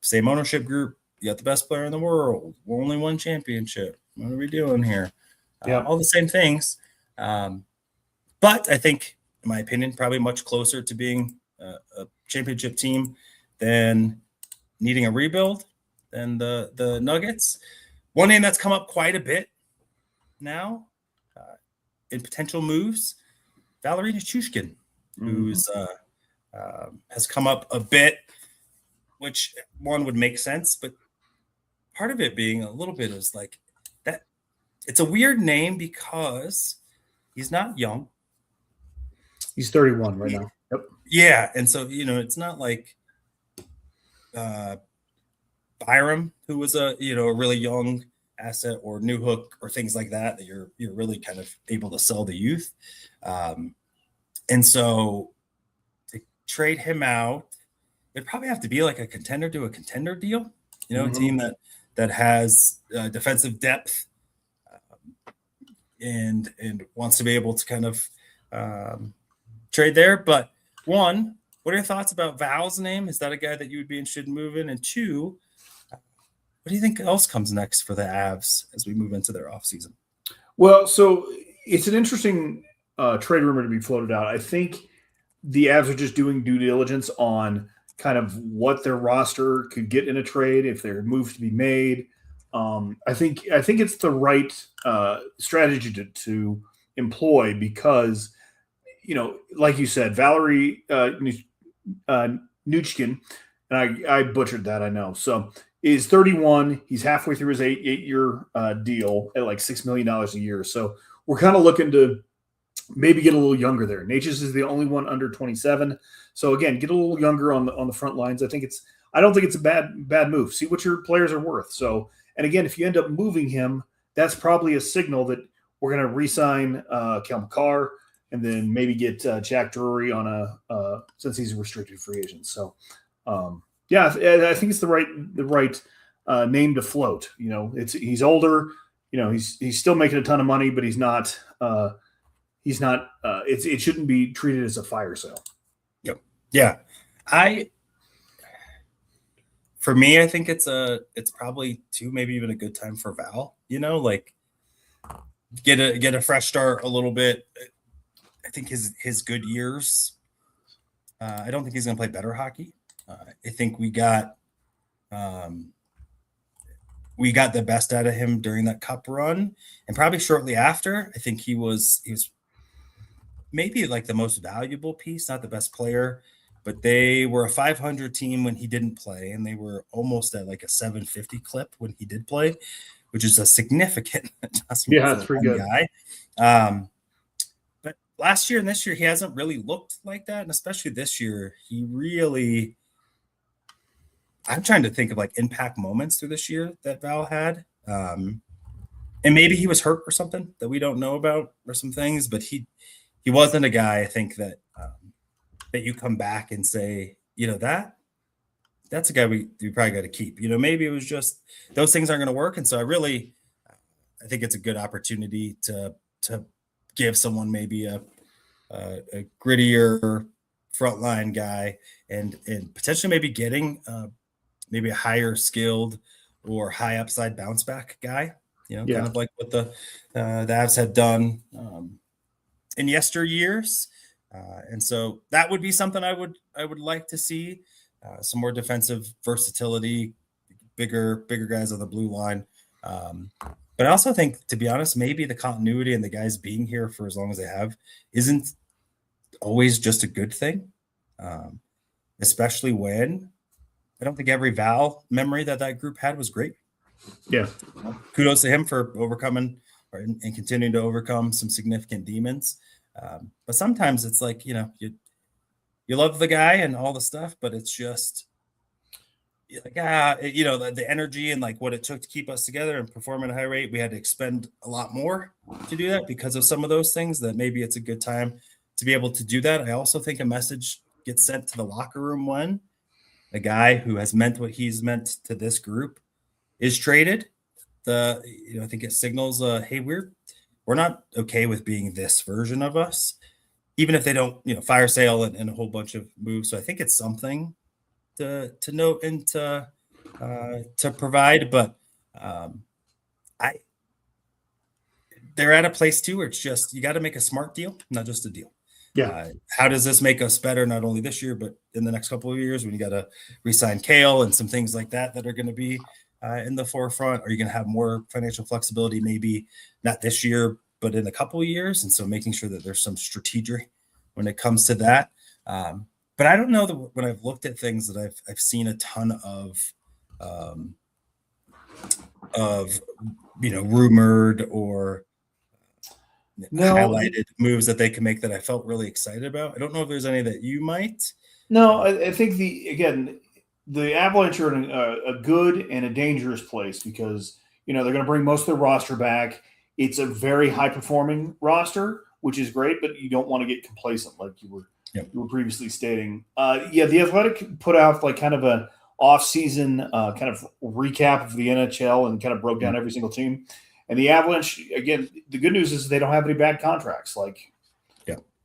Same ownership group. You got the best player in the world. We're only one championship. What are we doing here? All the same things. But I think, in my opinion, probably much closer to being a championship team than needing a rebuild than the Nuggets. One name that's come up quite a bit now in potential moves, Valeri Nichushkin, who's has come up a bit, which one would make sense, but part of it being a little bit is like that. It's a weird name because he's not young. He's 31 right now. Yep. Yeah, and so it's not like Byram, who was a really young asset, or Newhook, or things like that you're really kind of able to sell the youth. And so to trade him out, it'd probably have to be like a contender to a contender deal. A team that has defensive depth and wants to be able to kind of trade there. But one, what are your thoughts about Val's name? Is that a guy that you would be interested in moving? And two, what do you think else comes next for the Avs as we move into their offseason? Well, so it's an interesting trade rumor to be floated out. I think the Avs are just doing due diligence on kind of what their roster could get in a trade if there are moves to be made. I think it's the right strategy to employ because, like you said, Valeri Nichushkin, and I butchered that, I know. So is 31. He's halfway through his eight-year deal at like $6 million a year. So we're kind of looking to maybe get a little younger there. Natchez is the only one under 27. So again, get a little younger on the front lines. I don't think it's a bad move. See what your players are worth. So, and again, if you end up moving him, that's probably a signal that we're going to re-sign Kel McCarr and then maybe get Jack Drury on since he's a restricted free agent. So, yeah, I think it's the right name to float. He's older. He's still making a ton of money, but he's not. It shouldn't be treated as a fire sale. Yep. Yeah. For me, I think it's probably maybe even a good time for Val. Get a fresh start a little bit. I think his good years. I don't think he's going to play better hockey. I think we got the best out of him during that cup run, and probably shortly after. I think he was maybe like the most valuable piece, not the best player, but they were a 500 team when he didn't play, and they were almost at like a 750 clip when he did play, which is a significant adjustment. Yeah, it's pretty good. Guy. But last year and this year, he hasn't really looked like that, and especially this year, he really. I'm trying to think of like impact moments through this year that Val had. And maybe he was hurt or something that we don't know about or some things, but he wasn't a guy, I think, that you come back and say, that's a guy we probably got to keep. Maybe it was just those things aren't going to work. And so I think it's a good opportunity to give someone maybe a grittier frontline guy and potentially maybe getting maybe a higher skilled or high upside bounce back guy, kind of like what the Avs had done in yesteryears. And so that would be something I would like to see, some more defensive versatility, bigger guys on the blue line. But I also think, to be honest, maybe the continuity and the guys being here for as long as they have isn't always just a good thing, especially when I don't think every Val memory that group had was great. Yeah. Kudos to him for overcoming and continuing to overcome some significant demons. But sometimes it's like, you love the guy and all the stuff, but it's just like, the energy and like what it took to keep us together and perform at a high rate. We had to expend a lot more to do that because of some of those things. That maybe it's a good time to be able to do that. I also think a message gets sent to the locker room when a guy who has meant what he's meant to this group is traded. I think it signals, hey, we're not okay with being this version of us, even if they don't, fire sale and a whole bunch of moves. So I think it's something to note and to provide, but they're at a place too where it's just, you got to make a smart deal, not just a deal. Yeah. How does this make us better, not only this year, but in the next couple of years when you got to re-sign Kale and some things like that are going to be in the forefront? Are you going to have more financial flexibility, maybe not this year, but in a couple of years? And so making sure that there's some strategy when it comes to that. But I don't know that when I've looked at things that I've seen a ton of rumored or highlighted moves that they can make that I felt really excited about. I don't know if there's any that you might. No, I think the Avalanche are in a good and a dangerous place because, they're going to bring most of their roster back. It's a very high performing roster, which is great, but you don't want to get complacent like you were previously stating. The Athletic put out like kind of an off-season kind of recap of the NHL and kind of broke down every single team. And the Avalanche, again, the good news is they don't have any bad contracts,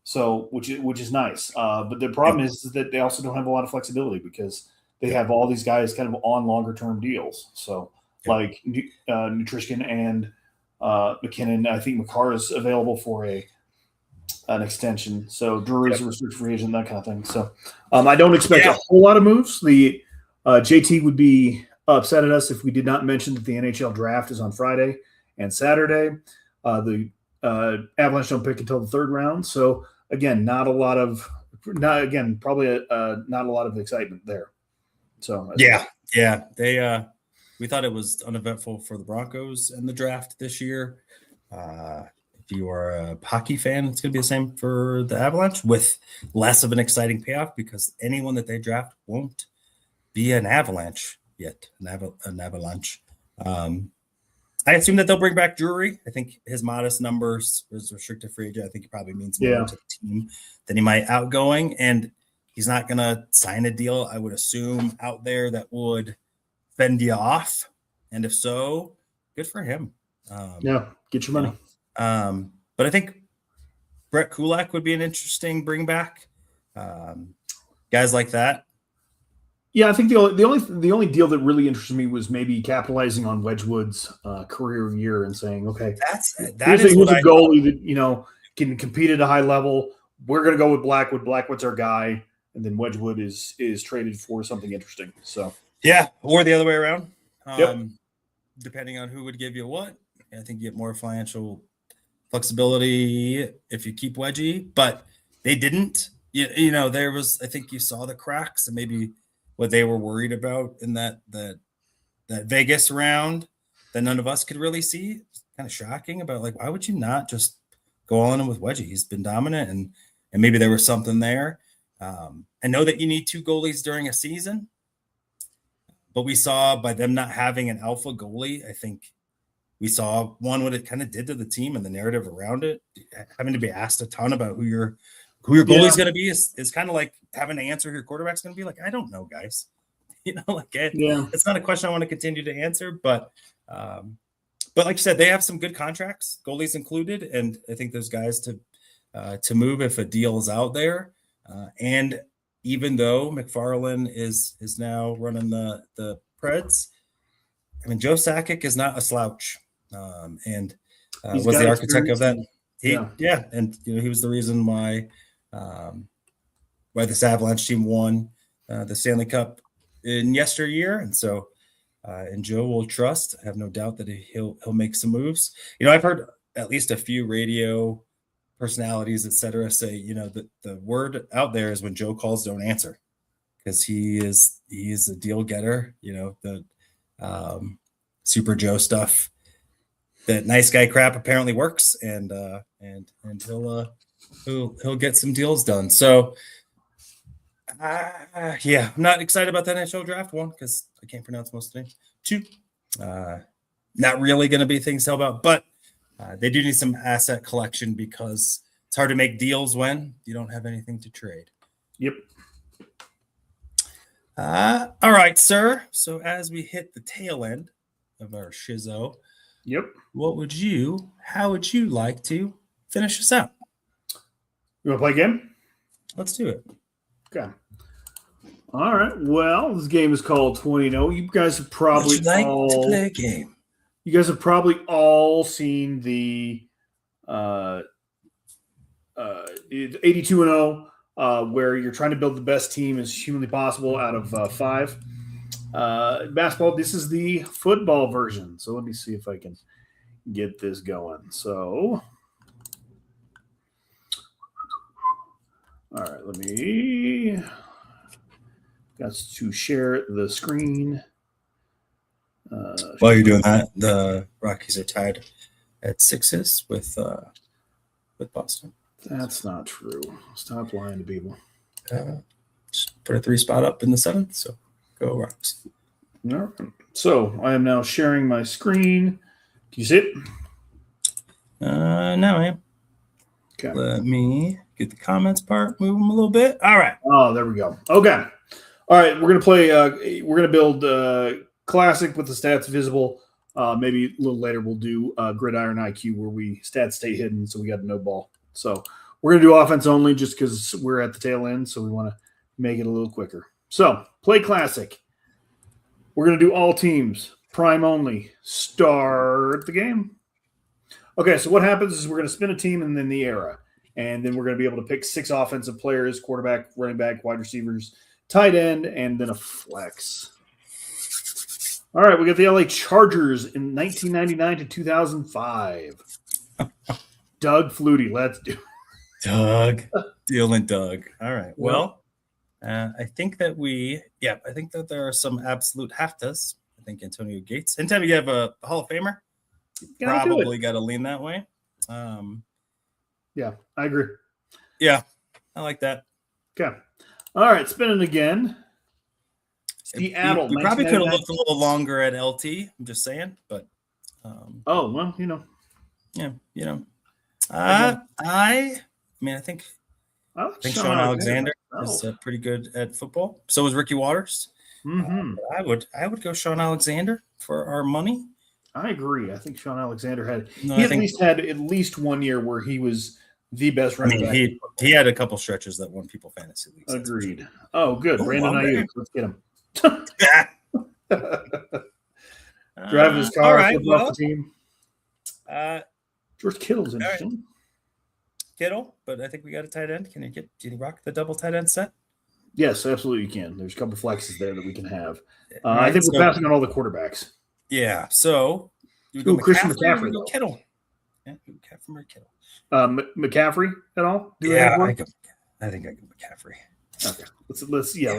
so which is nice. But the problem is that they also don't have a lot of flexibility because they have all these guys kind of on longer term deals. So like Nichushkin and McKinnon, I think McCarr is available for an extension. So Drury's a restricted free agent, that kind of thing. So I don't expect a whole lot of moves. The JT would be upset at us if we did not mention that the NHL draft is on Friday and Saturday. The Avalanche don't pick until the third round. So again, not a lot of excitement there. So yeah, they we thought it was uneventful for the Broncos in the draft this year. If you are a hockey fan, it's going to be the same for the Avalanche with less of an exciting payoff because anyone that they draft won't be an Avalanche yet, an Avalanche. I assume that they'll bring back Drury. I think his modest numbers was restricted free agent. I think he probably means more to the team than he might outgoing. And he's not going to sign a deal, I would assume, out there that would fend you off. And if so, good for him. Get your money. But I think Brett Kulak would be an interesting bring back. Guys like that. Yeah, I think the only deal that really interested me was maybe capitalizing on Wedgwood's career year and saying, okay, here's a goalie that can compete at a high level. We're going to go with Blackwood. Blackwood's our guy, and then Wedgwood is traded for something interesting. So or the other way around. Yep. Depending on who would give you what, I think you get more financial flexibility if you keep Wedgie, but they didn't. There was, I think you saw the cracks and maybe what they were worried about in that Vegas round that none of us could really see. It's kind of shocking about why would you not just go all in with Wedgie? He's been dominant and maybe there was something there. I know that you need two goalies during a season, but we saw by them not having an alpha goalie, I think we saw what it kind of did to the team and the narrative around it. Having to be asked a ton about who your goalie is going to be is kind of like having to answer who your quarterback's going to be. I don't know, guys. It's not a question I want to continue to answer, but like you said, they have some good contracts, goalies included, and I think those guys to move if a deal is out there. And even though McFarland is now running the Preds, I mean, Joe Sakic is not a slouch, and was the architect of that. And he was the reason why this Avalanche team won the Stanley Cup in yesteryear, and so and Joe will trust. I have no doubt that he'll make some moves. I've heard at least a few radio personalities, etc., say that the word out there is when Joe calls, don't answer, because he is a deal getter. The Super Joe stuff. That nice guy crap apparently works, and he'll get some deals done. So, I'm not excited about that NHL draft. One, because I can't pronounce most names. Two, not really going to be things to help out, but they do need some asset collection because it's hard to make deals when you don't have anything to trade. Yep. All right, sir. So as we hit the tail end of our shizzo. Yep. How would you like to finish us out? You want to play a game? Let's do it. Okay. All right. Well, this game is called 20-0. You guys have probably to play a game. You guys have probably all seen the 82-0, where you're trying to build the best team as humanly possible out of 5. Basketball, this is the football version. So let me see if I can get this going. So, all right, let me got to share the screen. While you're doing that, the Rockies are tied at 6 with Boston. That's not true. Stop lying to people. Just put a 3 spot up in the 7th, so go Rocks. All right. So I am now sharing my screen. Can you see it? No, I am. Okay. Let me get the comments part, move them a little bit. All right. Oh, there we go. Okay. All right. We're gonna play. We're gonna build classic with the stats visible. Maybe a little later we'll do Gridiron IQ where stats stay hidden, so we got a no ball. So we're gonna do offense only just because we're at the tail end, so we want to make it a little quicker. So play classic. We're gonna do all teams, prime only. Start the game. Okay, so what happens is we're gonna spin a team and then the era, and then we're gonna be able to pick 6 offensive players: quarterback, running back, wide receivers, tight end, and then a flex. All right, we got the LA Chargers in 1999 to 2005. Doug Flutie. Let's do Doug. Dylan Doug. All right. Well, I think that there are some absolute haftas. I think Antonio Gates. Anytime you have a Hall of Famer, you probably got to lean that way. Yeah, I agree. Yeah, I like that. Okay. All right, spinning again. Seattle. We probably could have looked a little longer at LT. I'm just saying, but oh well, you know. Yeah, you know. I think Sean Alexander is pretty good at football. So is Ricky Waters. Mm-hmm. I would go Sean Alexander for our money. I agree. I think Sean Alexander had at least 1 year where he was the best running back. He had a couple stretches that won people fantasy leagues. Agreed. Oh, good. Brandon Ayuk. Let's get him. Driving his car off the team. George Kittle's interesting. Right. Kittle, but I think we got a tight end. Can you rock the double tight end set? Yes, absolutely you can. There's a couple flexes there that we can have. I think we're passing on all the quarterbacks. Yeah. So Christian McCaffrey. Go Kittle. Yeah, McCaffrey or Kittle. McCaffrey at all? I think I go McCaffrey. Okay. Let's get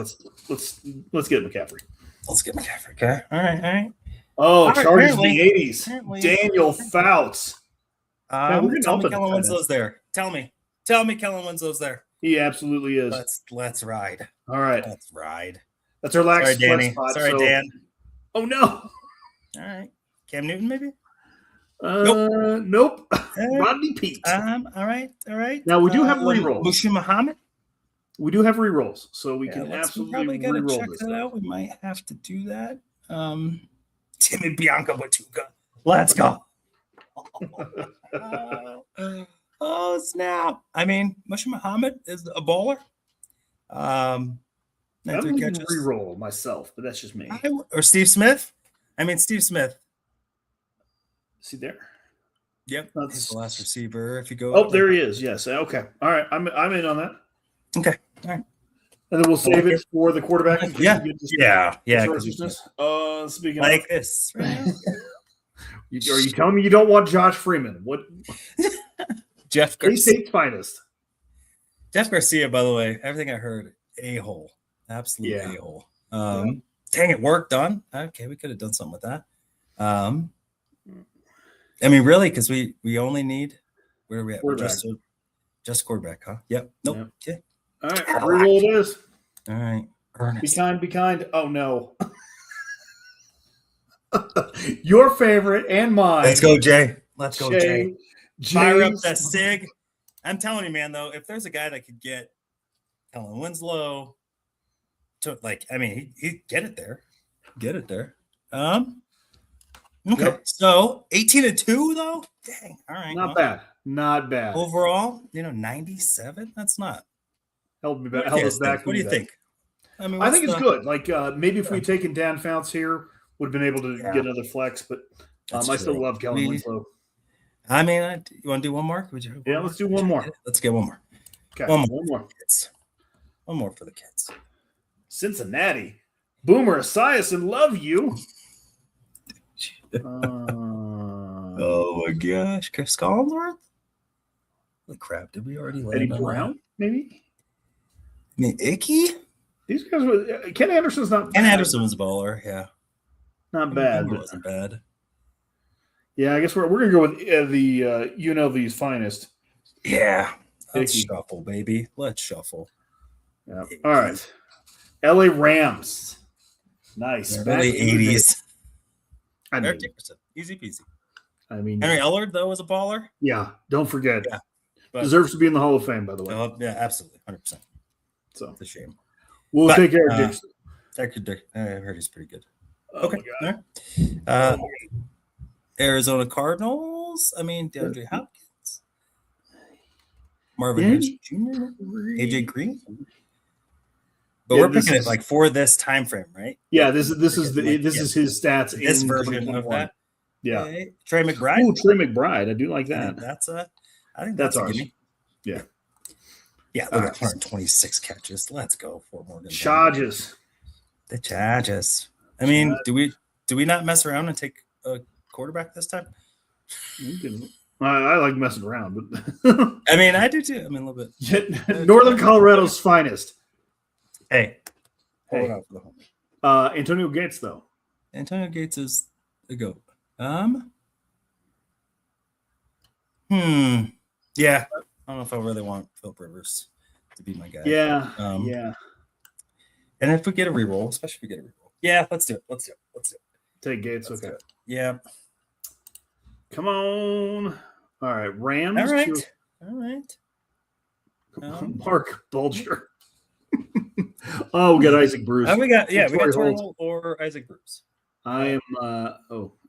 McCaffrey. Let's get McCaffrey. Okay. All right. Oh, Chargers in the 80s. Daniel Fouts. Tell me Kellen Winslow's there. Tell me Kellen Winslow's there. He absolutely is. Let's ride. All right. Let's ride. That's our last Danny. spot. Sorry, Dan. Oh, no. All right. Cam Newton, maybe? Nope. Rodney Peete. All right. Now, we do have rerolls. Mushi Muhammad? We do have rerolls, so we can absolutely probably reroll check this. that out. We might have to do that. Timmy Bianca Batuka. Let's go. Oh, snap. I mean, Mushi Muhammad is a baller. I'm going to reroll myself, but that's just me. Or Steve Smith. Steve Smith. See there? Yep. He's the last receiver. If you go. Oh, there he is. Yes. Okay. All right. I'm in on that. Okay. All right. And then we'll save it for the quarterback. Yeah. Speaking like this. Right? Are you telling me you don't want Josh Freeman? What? Jeff Garcia. State's finest. Jeff Garcia, by the way, everything I heard, a-hole. Absolute a-hole. Dang it, work done. Okay, we could have done something with that. Really, because we only need, where are we at? Just quarterback, huh? Yep. Nope. Yep. Okay. All right, reroll it is. All right. Ernest. Be kind. Oh, no. Your favorite and mine. Let's go, Jay. Let's go, Jay. Fire up that SIG. I'm telling you, man, though, if there's a guy that could get Kellen Winslow to, he'd get it there. Okay. Yep. So 18-2, though? Dang. All right. Not bad. Overall, 97? That's not. Held us back. What do you think? I think it's good. Maybe if we'd taken Dan Fouts here, would have been able to get another flex, but I still love Kellen Winslow. You want to do one more? Let's do one more. Let's get one more. Okay, one more. One more for the kids. Cincinnati. Boomer Esiason, love you. Oh my gosh. Chris Collinsworth? Holy crap. Did we already land Eddie Brown, maybe? Icky? These guys were Ken Anderson's not bad. Ken Anderson was a baller, yeah. Not bad. It wasn't bad. Yeah, I guess we're gonna go with the UNLV's finest. Yeah. Let's shuffle, baby. Let's shuffle. Yeah. All right. LA Rams. Nice. Early 80s. Eric Dickerson. Easy peasy. Henry Ellard, though, was a baller. Yeah, don't forget. Yeah. Deserves to be in the Hall of Fame, by the way. Yeah, absolutely. 100%. So it's a shame. We'll take Eric Dickerson. I heard he's pretty good. Oh okay. Arizona Cardinals. DeAndre Hopkins. Marvin Harris Jr. AJ Green. But we're picking it for this time frame, right? Yeah, this is his stats. This version of that. Yeah. Okay. Trey McBride. Ooh, Trey McBride. I do like that. I think that's ours. Yeah. Yeah, look at 126 catches. Let's go for more than Charges. The Charges. Do we not mess around and take a quarterback this time? I like messing around, but I mean, I do too. I mean, a little bit. Northern Colorado's finest. Hey, hold Hey. on for the home. Antonio Gates, though. Antonio Gates is a goat. Yeah. I don't know if I really want Philip Rivers to be my guy. Yeah. And if we get a reroll, especially if we get a reroll. Yeah, let's do it. Take Gates. Let's okay. do it. Yeah. Come on. All right. Rams. All right. Mark Bulger. Oh, we got Isaac Bruce. We got Torrey Torrey Holt. Holt or Isaac Bruce. I am.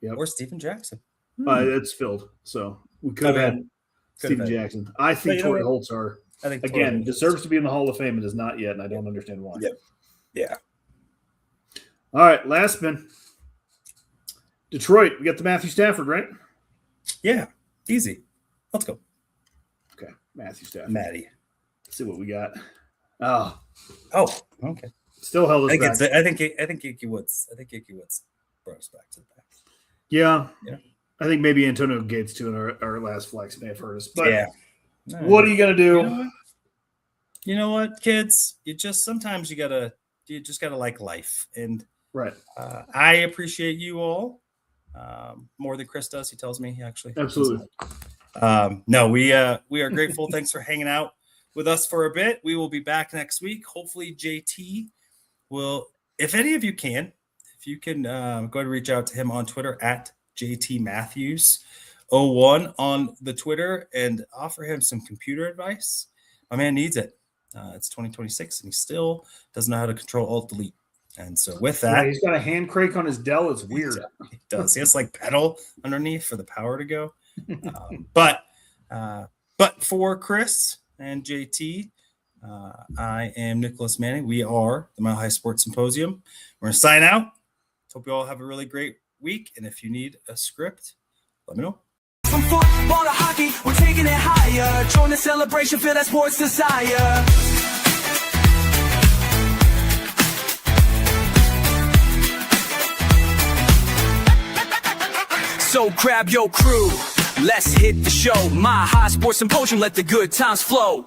Yeah. Or Steven Jackson. It's filled. So we could have had Steven Jackson. I think Torrey Holt's deserves to be in the Hall of Fame and is not yet, and I don't understand why. Yeah. All right, last spin. Detroit. We got the Matthew Stafford, right? Yeah. Easy. Let's go. Okay, Matthew Stafford. Matty. Let's see what we got. Oh. Okay. Still held us back. I think Icky Woods brought us back to the back. Yeah. I think maybe Antonio Gates too in our last flex may have hurt us. But yeah. What are you gonna do? You know what, kids? Sometimes you just gotta like life. And right. I appreciate you all more than Chris does. He tells me actually. Absolutely. No, we are grateful. Thanks for hanging out with us for a bit. We will be back next week. Hopefully JT will, if any of you can, if you can go ahead and reach out to him on Twitter at JT Matthews01 on the Twitter and offer him some computer advice. My man needs it. It's 2026 and he still doesn't know how to control Alt-Delete. And so with that, he's got a hand crank on his Dell. It's weird. He does. He has like pedal underneath for the power to go. But for Chris and JT, I am Nicholas Manning. We are the Mile High Sports Symposium. We're going to sign out. Hope you all have a really great week. And if you need a script, let me know. From football to hockey, we're taking it higher. Join the celebration, feel that sports desire. So grab your crew, let's hit the show. My High Sports Symposium, let the good times flow.